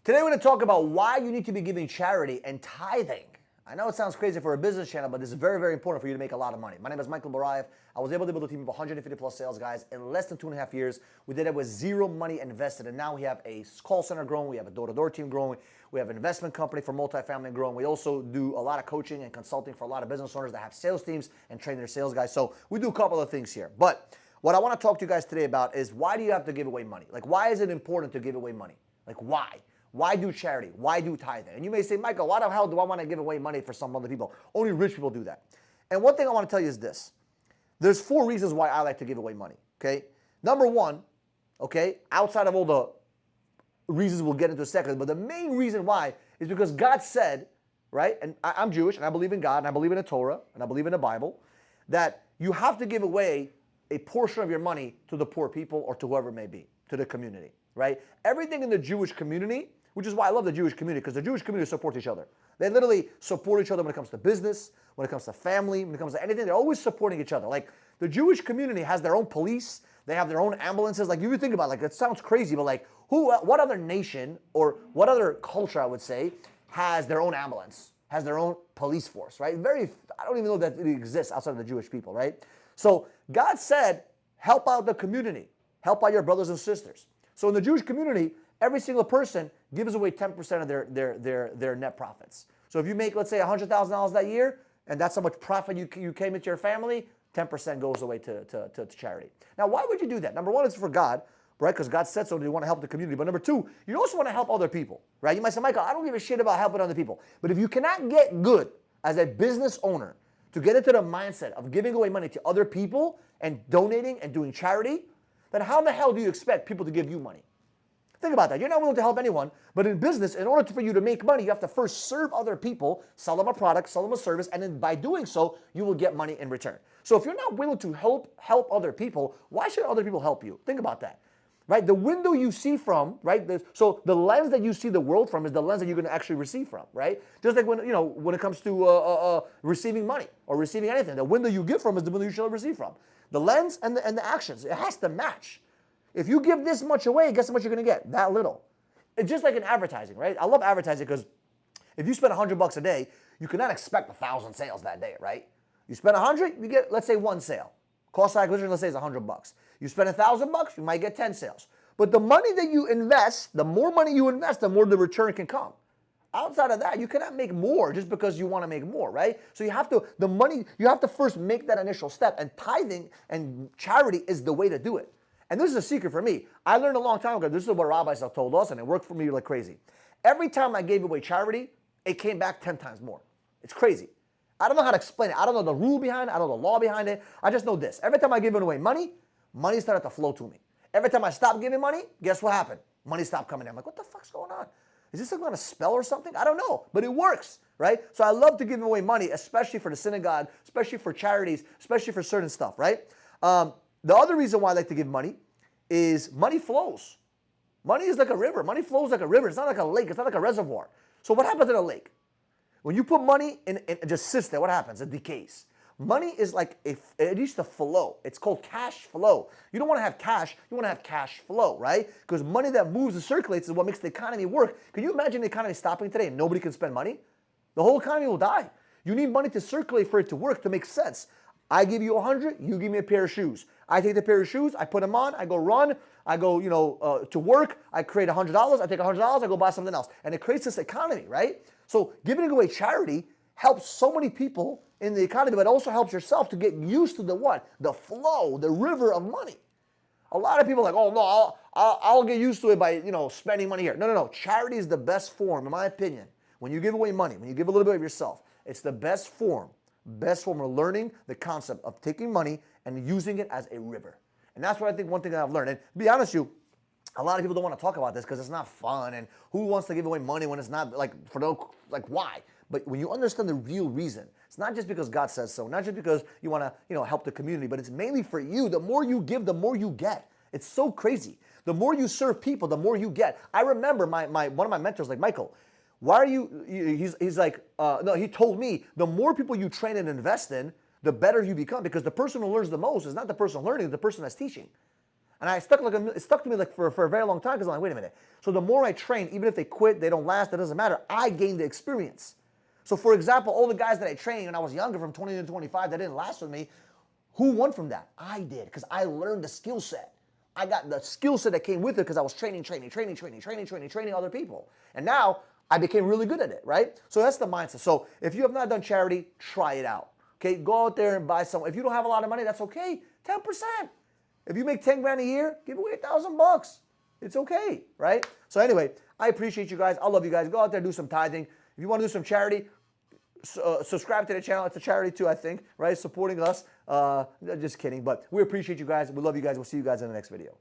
Today we're going to talk about why you need to be giving charity and tithing. I know it sounds crazy for a business channel, but this is very, very important for you to make a lot of money. My name is Michael Barayev. I was able to build a team of 150 plus sales guys in less than 2.5 years. We did it with zero money invested, and now we have a call center growing, we have a door-to-door team growing, we have an investment company for multifamily growing. We also do a lot of coaching and consulting for a lot of business owners that have sales teams and train their sales guys. So we do a couple of things here. But what I want to talk to you guys today about is, why do you have to give away money? Like, why is it important to give away money? Like, why? Why do charity? Why do tithing? And you may say, Michael, why the hell do I want to give away money for some other people? Only rich people do that. And one thing I want to tell you is this. There's 4 reasons why I like to give away money, okay? Number one, okay, outside of all the reasons we'll get into a second, but the main reason why is because God said, right, and I'm Jewish, and I believe in God, and I believe in the Torah, and I believe in the Bible, that you have to give away a portion of your money to the poor people or to whoever it may be, to the community, right? Everything in the Jewish community, which is why I love the Jewish community, because the Jewish community supports each other. They literally support each other when it comes to business, when it comes to family, when it comes to anything. They're always supporting each other. Like, the Jewish community has their own police. They have their own ambulances. Like, you would think about it, like, it sounds crazy, but like, what other nation or what other culture, I would say, has their own ambulance, has their own police force, right? I don't even know that it exists outside of the Jewish people, right? So God said, help out the community. Help out your brothers and sisters. So in the Jewish community, every single person gives away 10% of their net profits. So if you make, let's say, $100,000 that year, and that's how much profit you came into your family, 10% goes away to charity. Now, why would you do that? Number one, it's for God, right? Because God said so, you want to help the community. But number two, you also want to help other people, right? You might say, Michael, I don't give a shit about helping other people. But if you cannot get good as a business owner to get into the mindset of giving away money to other people and donating and doing charity, then how the hell do you expect people to give you money? Think about that. You're not willing to help anyone, but in business, in order for you to make money, you have to first serve other people, sell them a product, sell them a service, and then by doing so, you will get money in return. So if you're not willing to help other people, why should other people help you? Think about that, right? The window you see from, right? So the lens that you see the world from is the lens that you're going to actually receive from, right? Just like when it comes to receiving money or receiving anything, the window you give from is the window you shall receive from. The lens and the actions, it has to match. If you give this much away, guess how much you're going to get? That little. It's just like in advertising, right? I love advertising because if you spend $100 a day, you cannot expect 1,000 sales that day, right? You spend 100, you get, let's say, 1 sale. Cost of acquisition, let's say, is $100. You spend $1,000, you might get 10 sales. But the money that you invest, the more money you invest, the more the return can come. Outside of that, you cannot make more just because you want to make more, right? So you have to first make that initial step, and tithing and charity is the way to do it. And this is a secret for me. I learned a long time ago, this is what rabbis have told us, and it worked for me like crazy. Every time I gave away charity, it came back 10 times more. It's crazy. I don't know how to explain it. I don't know the rule behind it. I don't know the law behind it. I just know this. Every time I give away money, money started to flow to me. Every time I stopped giving money, guess what happened? Money stopped coming in. I'm like, what the fuck's going on? Is this some kind of spell or something? I don't know, but it works, right? So I love to give away money, especially for the synagogue, especially for charities, especially for certain stuff, right? The other reason why I like to give money is money flows. Money is like a river. Money flows like a river. It's not like a lake. It's not like a reservoir. So what happens in a lake? When you put money in, it just sits there, what happens? It decays. Money is like, it used to flow. It's called cash flow. You don't want to have cash. You want to have cash flow, right? Because money that moves and circulates is what makes the economy work. Can you imagine the economy stopping today and nobody can spend money? The whole economy will die. You need money to circulate for it to work, to make sense. I give you 100, you give me a pair of shoes. I take the pair of shoes, I put them on, I go run, I go, to work, I create $100, I take $100, I go buy something else. And it creates this economy, right? So giving away charity helps so many people in the economy, but it also helps yourself to get used to the what? The flow, the river of money. A lot of people are like, oh no, I'll get used to it by, spending money here. No. Charity is the best form, in my opinion. When you give away money, when you give a little bit of yourself, it's the best form of learning the concept of taking money and using it as a river. And that's what I think, one thing that I've learned. And to be honest with you, a lot of people don't want to talk about this because it's not fun, and who wants to give away money when it's not why? But when you understand the real reason, it's not just because God says so, not just because you want to, help the community, but it's mainly for you. The more you give, the more you get. It's so crazy. The more you serve people, the more you get. I remember one of my mentors, like, Michael, why are you, he's like, no, he told me, the more people you train and invest in, the better you become, because the person who learns the most is not the person learning, it's the person that's teaching. And it stuck to me like for a very long time because I'm like, wait a minute. So the more I train, even if they quit, they don't last, it doesn't matter. I gain the experience. So for example, all the guys that I trained when I was younger from 20 to 25 that didn't last with me, who won from that? I did because I learned the skill set. I got the skill set that came with it because I was training other people. And now I became really good at it, right? So that's the mindset. So if you have not done charity, try it out. Okay, go out there and buy some. If you don't have a lot of money, that's okay. 10%. If you make 10 grand a year, give away $1,000. It's okay, right? So anyway, I appreciate you guys. I love you guys. Go out there, do some tithing. If you want to do some charity, subscribe to the channel. It's a charity too, I think, right? Supporting us. Just kidding. But we appreciate you guys. We love you guys. We'll see you guys in the next video.